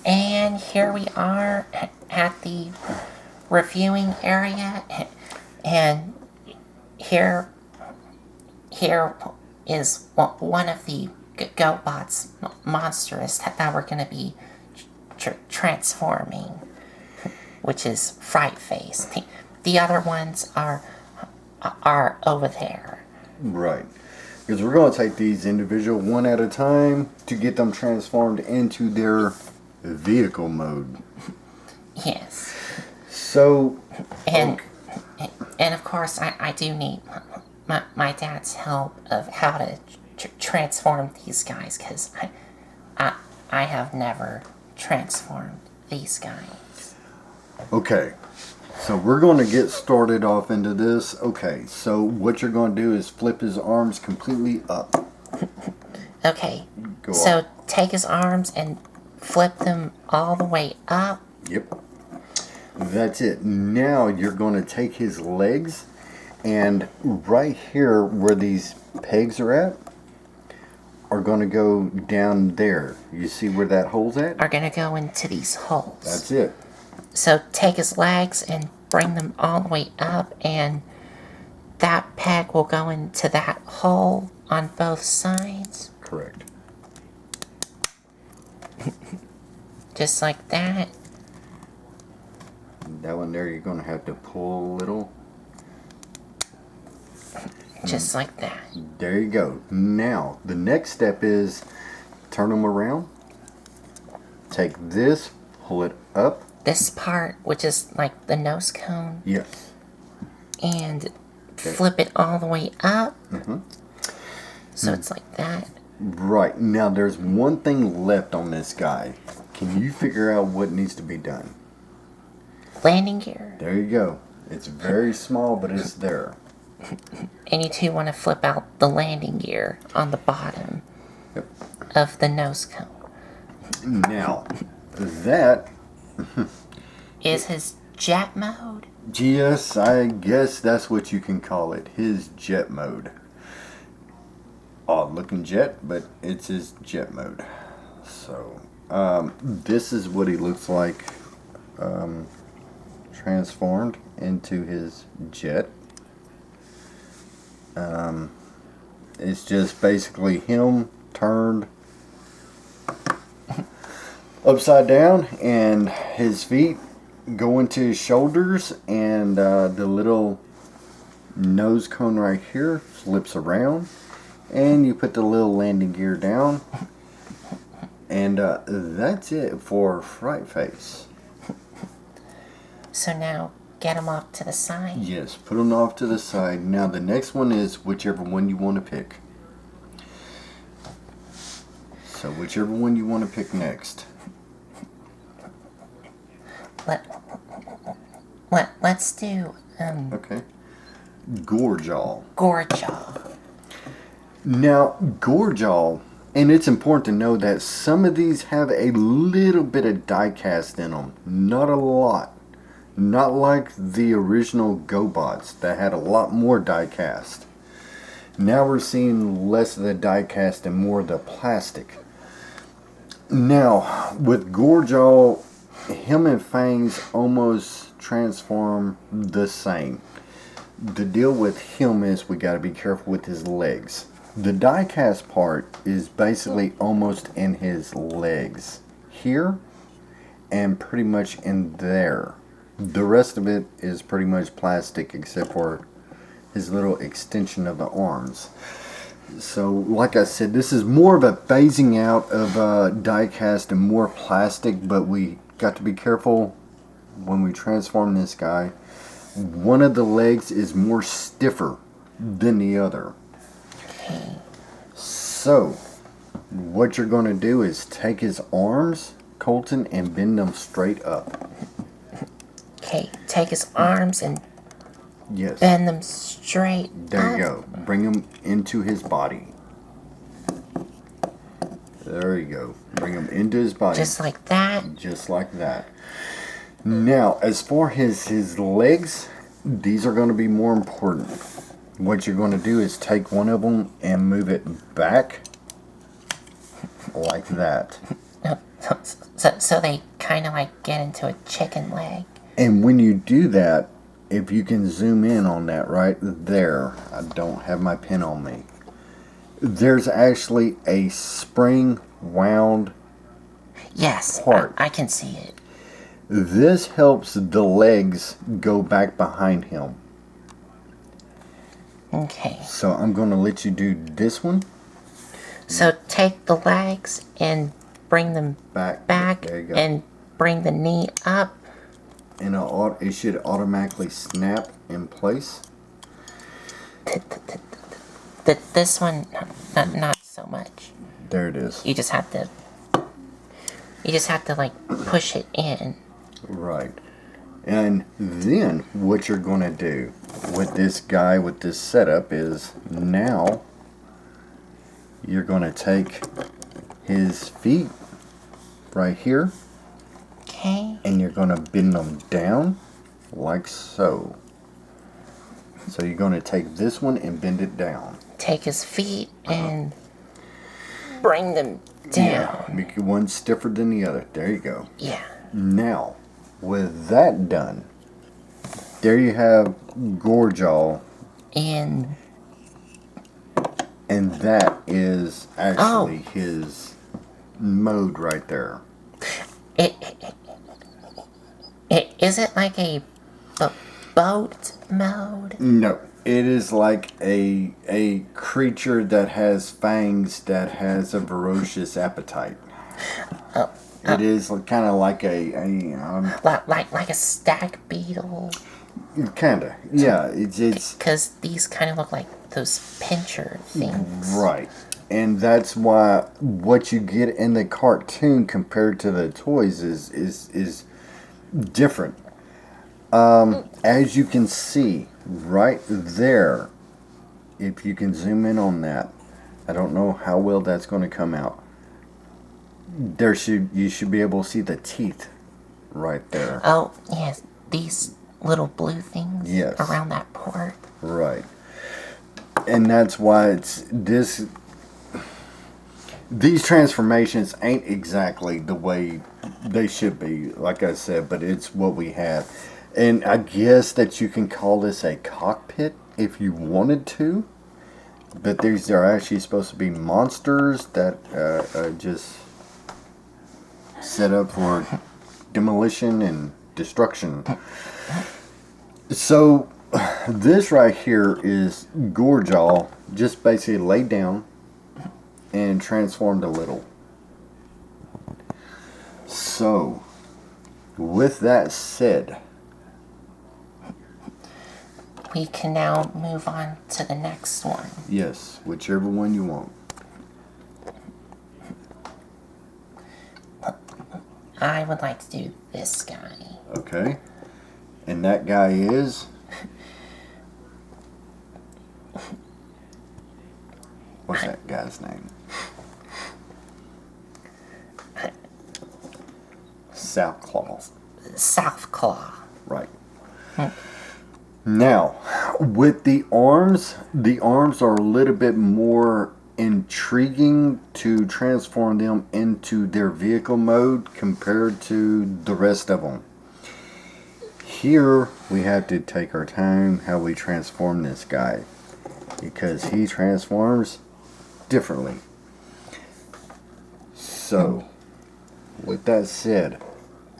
And here we are at the reviewing area, and here is one of the Gobots Monsterous that we're going to be transforming, which is Fright Face. The other ones are over there. Right. Because we're going to take these individual one at a time to get them transformed into their vehicle mode. Yes. So, and of course I do need my dad's help of how to transform these guys, because I have never transformed these guys. okay. So we're going to get started off into this. Okay, so what you're going to do is flip his arms completely up. Okay, Go so on. take his arms and flip them all the way up. Yep. That's it. Now you're going to take his legs, and right here where these pegs are going to go down there. You see where that hole's at? Are going to go into these holes. That's it. So take his legs and bring them all the way up, and that peg will go into that hole on both sides. Correct. Just like that. That one there, you're going to have to pull a little. Just like that. There you go. Now, the next step is turn them around. Take this, pull it up. This part, which is like the nose cone. Yes. And flip it all the way up. Mm-hmm. So it's like that. Right. Now, there's one thing left on this guy. Can you figure out what needs to be done? Landing gear. There you go. It's very small, but it's there. And you two want to flip out the landing gear on the bottom of the nose cone. Now, that is his jet mode. Yes, I guess that's what you can call it. His jet mode. Odd looking jet, but it's his jet mode. So, this is what he looks like transformed into his jet. It's just basically him turned upside down, and his feet go into his shoulders, and the little nose cone right here flips around, and you put the little landing gear down, and that's it for Fright Face. So now get him off to the side. Yes, put them off to the side. Now the next one is whichever one you want to pick. So whichever one you want to pick next. Let's do Okay. Gorejaw. Gorejaw. Now, Gorejaw, and it's important to know that some of these have a little bit of die cast in them. Not a lot. Not like the original Gobots that had a lot more die cast. Now we're seeing less of the die cast and more of the plastic. Now, with Gorejaw, him and Fangs almost transform the same. The deal with him is we got to be careful with his legs. The die cast part is basically almost in his legs here and pretty much in there. The rest of it is pretty much plastic except for his little extension of the arms. So like I said, this is more of a phasing out of die cast and more plastic, but we got to be careful when we transform this guy. One of the legs is more stiffer than the other. So what you're going to do is take his arms, Colton, and bend them straight up. Okay, take his arms and Yes. bend them straight There up. you go. Bring him into his body. There you go. Bring him into his body. Just like that. Just like that. Now, as for his legs, these are going to be more important. What you're going to do is take one of them and move it back like that. So they kind of like get into a chicken leg. And when you do that, if you can zoom in on that right there, I don't have my pen on me. There's actually a spring wound Yes, part. I can see it. This helps the legs go back behind him. Okay. So I'm going to let you do this one. So take the legs and bring them Back. There you go. and bring the knee up. And it should automatically snap in place. This one, not so much. There it is. You just have to like push it in. Right. And then what you're going to do with this guy, with this setup, is now you're going to take his feet right here. Okay. And you're going to bend them down like so. So you're going to take this one and bend it down. Take his feet and bring them down. Yeah, make one stiffer than the other. There you go. Yeah. Now, with that done, there you have Gorjaw. And that is actually his mode right there. Is it like a boat mode? No, it is like a creature that has fangs that has a ferocious appetite. It is kind of like like a stag beetle. Kinda, yeah. It's Because these kind of look like those pincher things. right, and that's why what you get in the cartoon compared to the toys is different. As you can see right there, if you can zoom in on that, I don't know how well that's going to come out. You should be able to see the teeth right there. Oh, yes. These little blue things Yes. around that port. Right. And that's why these transformations ain't exactly the way they should be, like I said, but it's what we have. And I guess that you can call this a cockpit if you wanted to. But these are actually supposed to be monsters that are just set up for demolition and destruction. So this right here is Gorjaw just basically laid down and transformed a little. So with that said, We can now move on to the next one. yes, whichever one you want. I would like to do this guy. Okay. And that guy is? What's that guy's name? Southclaw. Southclaw. Right. Now, with the arms are a little bit more intriguing to transform them into their vehicle mode compared to the rest of them. Here, we have to take our time how we transform this guy, because he transforms differently. So, with that said,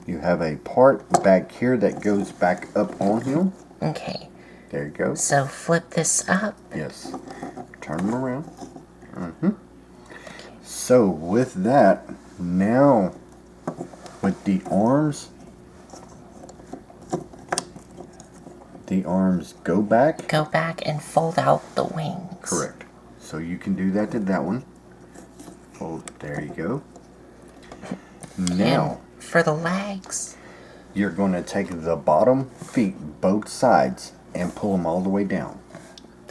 you have a part back here that goes back up on him. Okay. There you go. So flip this up. Yes. Turn them around. So with that, now with the arms go back. Go back and fold out the wings. Correct. So you can do that to that one. Oh, there you go. Now, And for the legs, you're going to take the bottom feet, both sides, and pull them all the way down.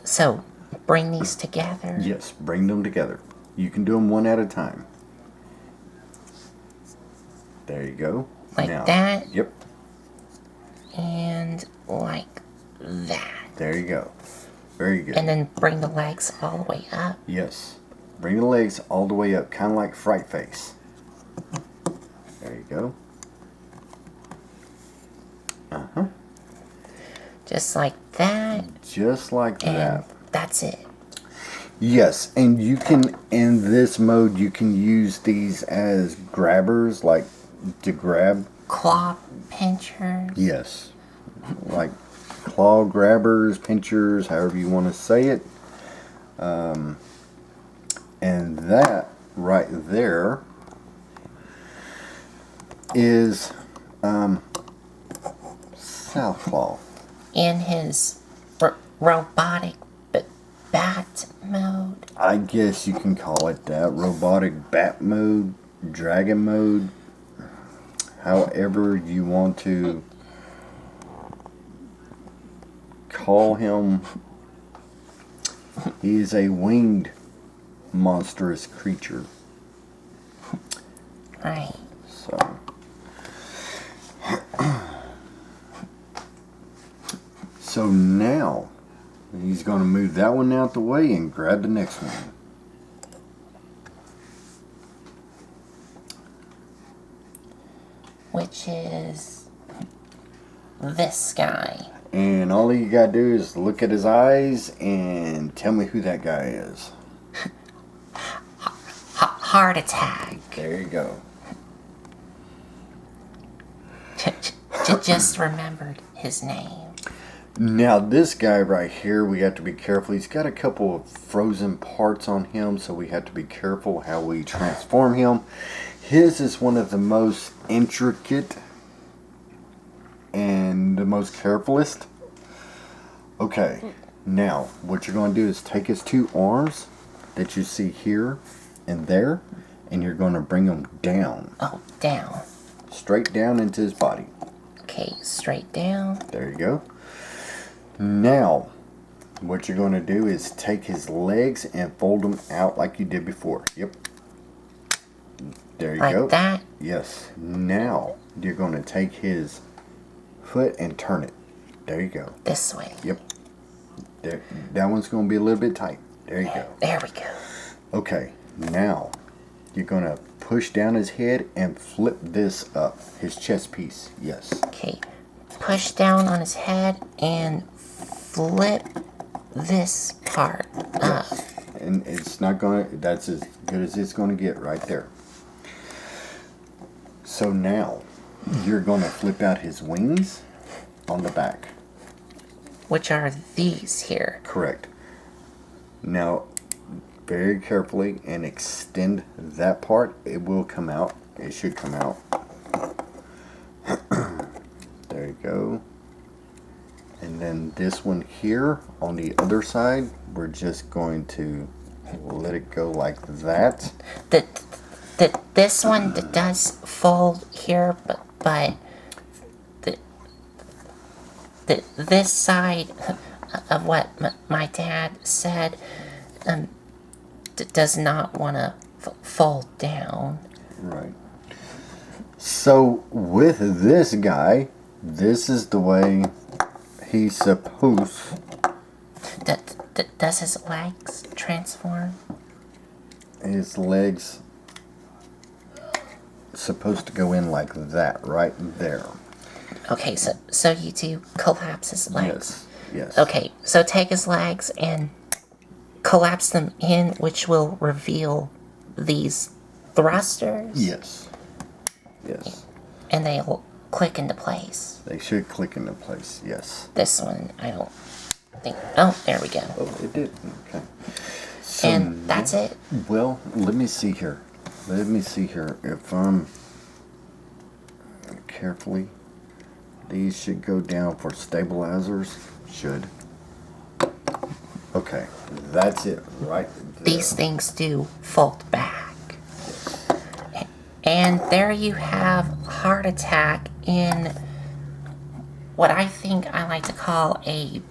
so bring these together. Yes, bring them together. You can do them one at a time. There you go. Like now, that? Yep. And like that. There you go. Very good. And then bring the legs all the way up. Yes. Bring the legs all the way up, kind of like Fright Face. There you go. Uh-huh. Just like that. Just like And that. that's it. Yes, and you can, in this mode, you can use these as grabbers, like to grab. Claw pinchers. Yes. Like claw grabbers, pinchers, however you want to say it. And that right there is Southpaw. In his robotic bat mode. I guess you can call it that. Robotic bat mode, dragon mode, however you want to call him. He is a winged monstrous creature. Right. So now he's going to move that one out the way and grab the next one. Which is this guy. And all you got to do is look at his eyes and tell me who that guy is. Heart attack. There you go. Just remembered his name. Now this guy right here, we have to be careful. He's got a couple of frozen parts on him, so we have to be careful how we transform him. His is one of the most intricate and the most carefulest. Okay, now what you're going to do is take his two arms that you see here and there, and you're going to bring them down. Oh, down. Straight down into his body. Okay, straight down. There you go. Now, what you're going to do is take his legs and fold them out like you did before. Yep. There you go. Like that? Yes. Now, you're going to take his foot and turn it. There you go. This way. Yep. There. That one's going to be a little bit tight. There you go. There we go. Okay. Now, you're going to push down his head and flip this up. His chest piece. Yes. Okay. Push down on his head and flip this part up. And it's not going to, that's as good as it's going to get right there. So now, you're going to flip out his wings on the back. Which are these here. Correct. Now, very carefully and extend that part. It will come out. It should come out. There you go. And then this one here on the other side, we're just going to let it go like that. This one does fold here, but this side of what my dad said does not want to fold down. Right. So with this guy, this is the way he's supposed. Does his legs transform? His legs supposed to go in like that, right there. Okay, so you do collapse his legs. Yes. Okay, so take his legs and collapse them in, which will reveal these thrusters. Yes. And they'll click into place. They should click into place. Yes. This one, I don't think. Oh, there we go. Oh, it did. Okay. So And that's it. Well, let me see here. If carefully, these should go down for stabilizers. Should. Okay, that's it right there. These things do fold back. And there you have Heart Attack in what I think I like to call a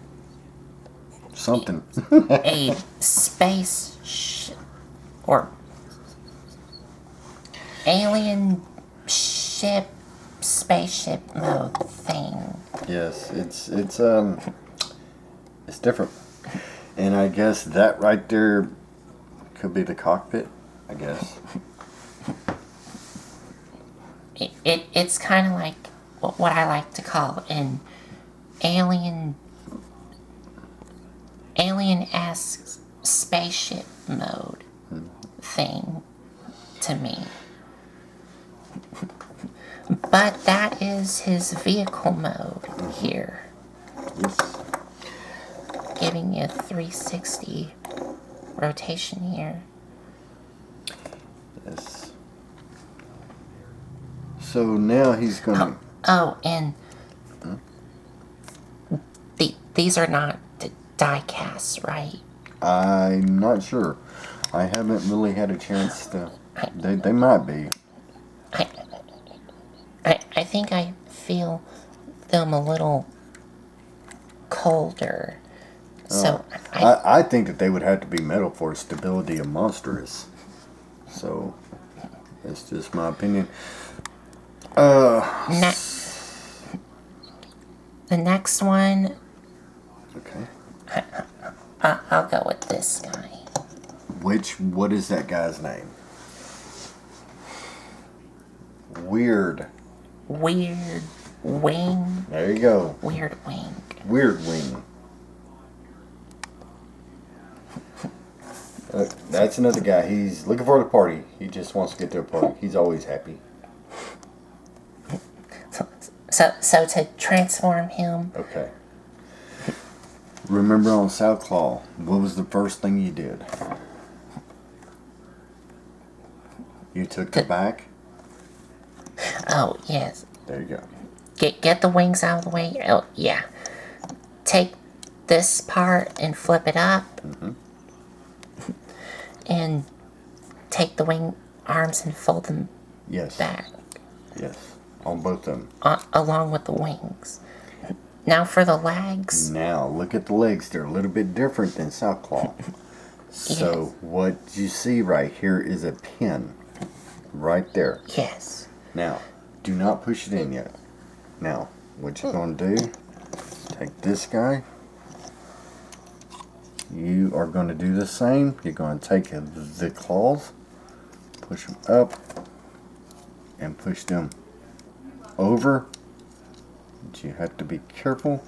something. a or alien ship spaceship mode thing. Yes, it's different. And I guess that right there could be the cockpit, I guess. It's kind of like what I like to call an alien alien-esque spaceship mode thing to me. But that is his vehicle mode here, Yes. giving you a 360 rotation here. Yes. So now he's gonna. Oh, and these are not die casts, right? I'm not sure. I haven't really had a chance to. They might be. I, I think I feel them a little colder. So I think that they would have to be metal for stability of monstrous. So that's just my opinion. the next one, Okay. I'll go with this guy. What is that guy's name? Weird. Weird Wing. There you go. Weird Wing. Weird Wing. That's another guy. He's looking for the party. He just wants to get to a party. He's always happy. So to transform him, Okay. Remember on South Claw, what was the first thing you did? You took the back? oh yes, There you go. get the wings out of the way. Oh yeah, take this part and flip it up, and take the wing arms and fold them Yes. back Yes. On both of them. along with the wings. Now for the legs. Now, look at the legs. They're a little bit different than South Claw. So, Yes. what you see right here is a pin. Right there. Yes. Now, do not push it in yet. Now, what you're going to do, take this guy. You are going to do the same. You're going to take the claws, push them up, and push them over. But you have to be careful,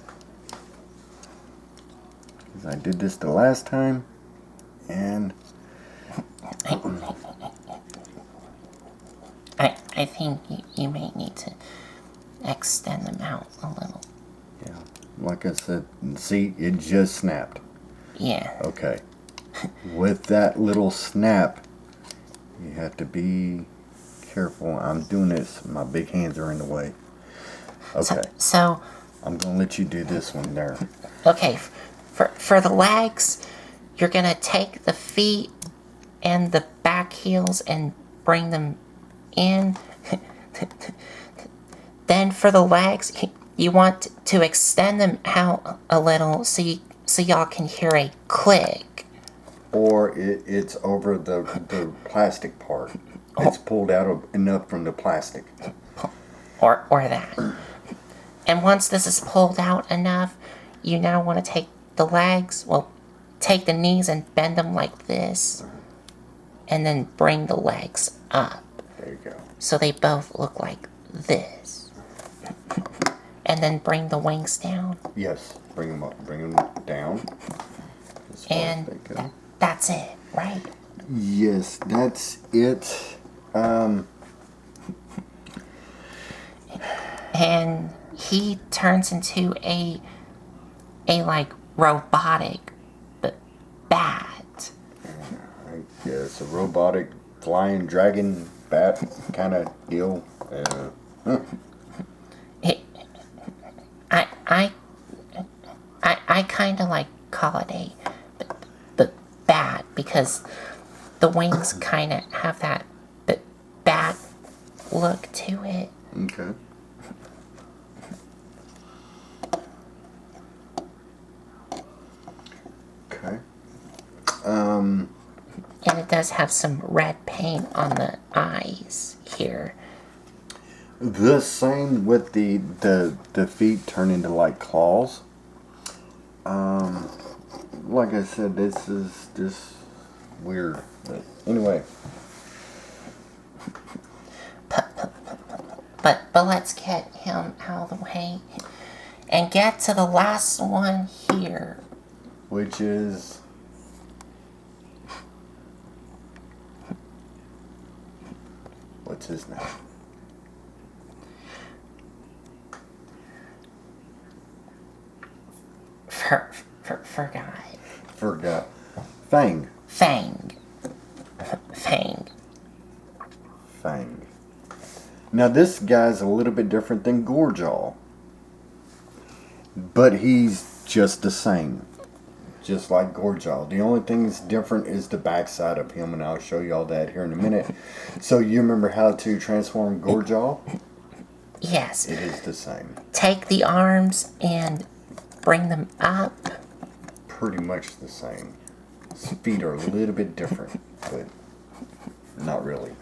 because I did this the last time, and I think you may need to extend them out a little. yeah, like I said, see, it just snapped. Yeah. Okay. With that little snap, you have to be careful. I'm doing this. My big hands are in the way. Okay. So I'm going to let you do this one there. okay, for the legs, you're gonna take the feet and the back heels and bring them in. Then for the legs, you want to extend them out a little so y'all can hear a click. Or it's over the plastic part. It's pulled out enough from the plastic. Or that. And once this is pulled out enough, you now want to take the legs, well, take the knees and bend them like this, and then bring the legs up. There you go. So they both look like this. And then bring the wings down. Yes. Bring them up. Bring them down. As far as they And go. that's it, right? Yes, that's it. And he turns into a like robotic bat. Yeah, it's a robotic flying dragon bat kind of deal. It, I kind of like call it a bat because the wings kind of have that bat look to it. Okay. Okay. And it does have some red paint on the eyes here. The same with the feet turn into like claws. Like I said, this is just weird. But anyway. But let's get him out of the way and get to the last one here. Which is... What's his name? Forgot. Forgot. Fang. Fang. Fang. Now this guy's a little bit different than Gorejaw. But he's just the same. Just like Gorejaw. The only thing that's different is the backside of him, and I'll show you all that here in a minute. So you remember how to transform Gorejaw? Yes. It is the same. Take the arms and bring them up. Pretty much the same. His feet are a little bit different, but not really.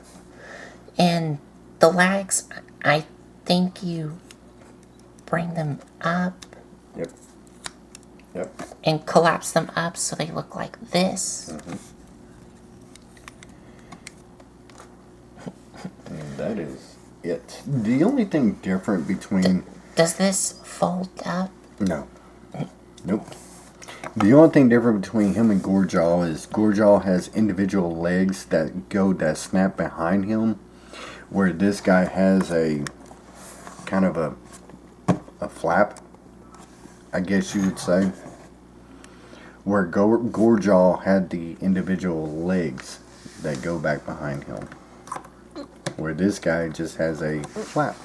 And the legs, I think you bring them up. Yep. Yep. And collapse them up so they look like this. Mm-hmm. And that is it. The only thing different between... Does this fold up? No. Nope. The only thing different between him and Gorejaw is Gorejaw has individual legs that snap behind him, where this guy has a kind of a flap, I guess you would say, where Gorejaw had the individual legs that go back behind him, where this guy just has a flap.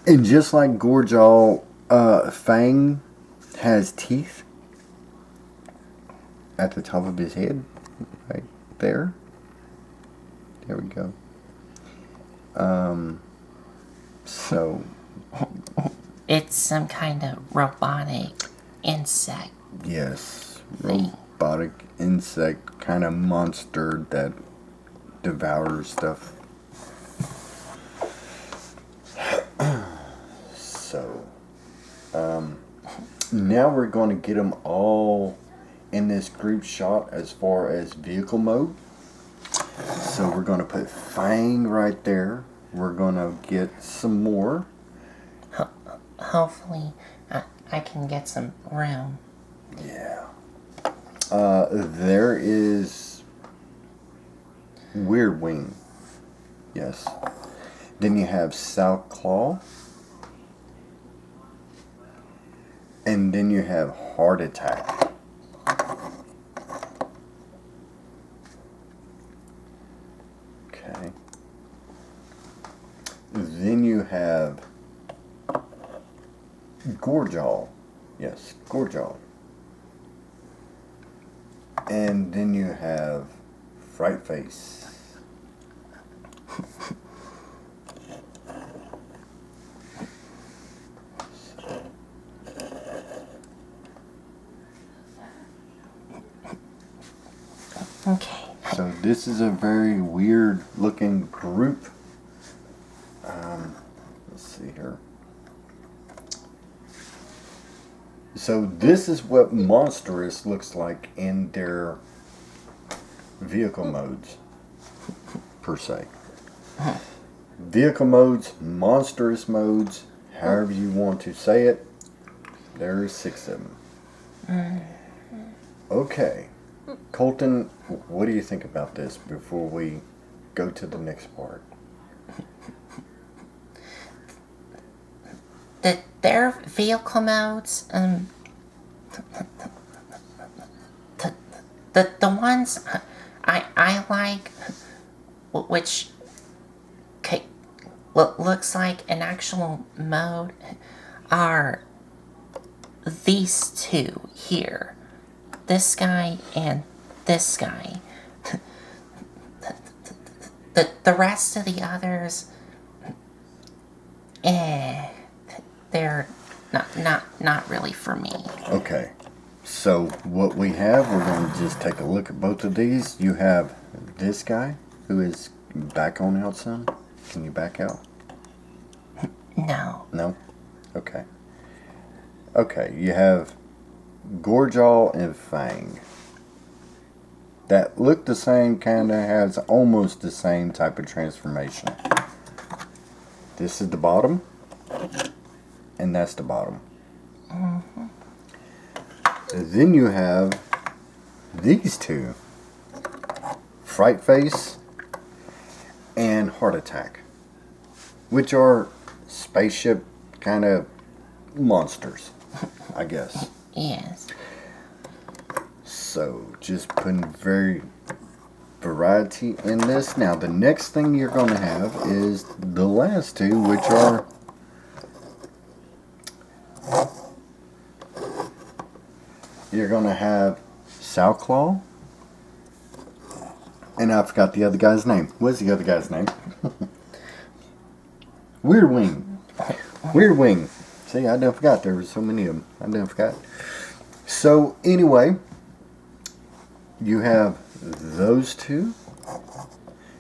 And just like Gorejaw, Fang has teeth at the top of his head, right there. There we go. So It's some kind of robotic insect. yes, robotic insect kind of monster that devours stuff. So, now we're going to get them all in this group shot as far as vehicle mode. So we're going to put Fang right there. We're going to get some more. Hopefully, I can get some room. Yeah. There is Weird Wing. Yes. Then you have South Claw. And then you have Heart Attack. Okay. Then you have Gorejaw. Yes, Gorejaw. And then you have Fright Face. Okay. So this is a very weird looking group. Let's see here. So this is what Monsterous looks like in their vehicle modes, per se. Vehicle modes, Monsterous modes, however you want to say it. There's 6 of them. Okay. Colton, what do you think about this before we go to the next part? Their vehicle modes, the ones I like, which looks like an actual mode, are these two here. This guy and this guy. The rest of the others, they're not really for me. Okay, so what we have, we're going to just take a look at both of these. You have this guy who is back on out some. Can you back out? No. No? Okay. Okay, you have Gorejaw and Fang. That look the same, kind of has almost the same type of transformation. This is the bottom, and that's the bottom. Then you have these two, Fright Face and Heart Attack, which are spaceship kind of monsters, I guess. Yes. So just putting variety in this. Now the next thing you're going to have is the last two, which are you're going to have Sowclaw, and I forgot the other guy's name. What's the other guy's name? Weird Wing. Weird Wing. See, I done forgot. There were so many of them. I done forgot. So anyway, you have those two.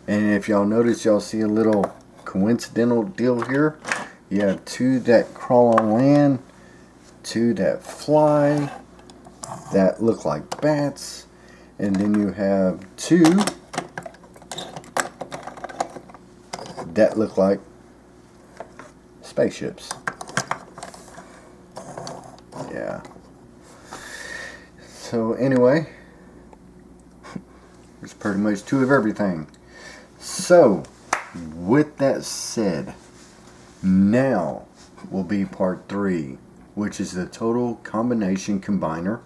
And if y'all notice, y'all see a little coincidental deal here. You have two that crawl on land, two that fly, that look like bats, and then you have two that look like spaceships. Yeah. So anyway, there's pretty much two of everything. So with that said, now will be part 3, which is the total combination combiner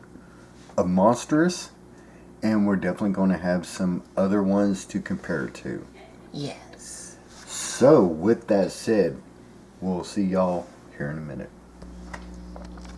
of Monstrous, and we're definitely going to have some other ones to compare to. Yes. So with that said, we'll see y'all here in a minute.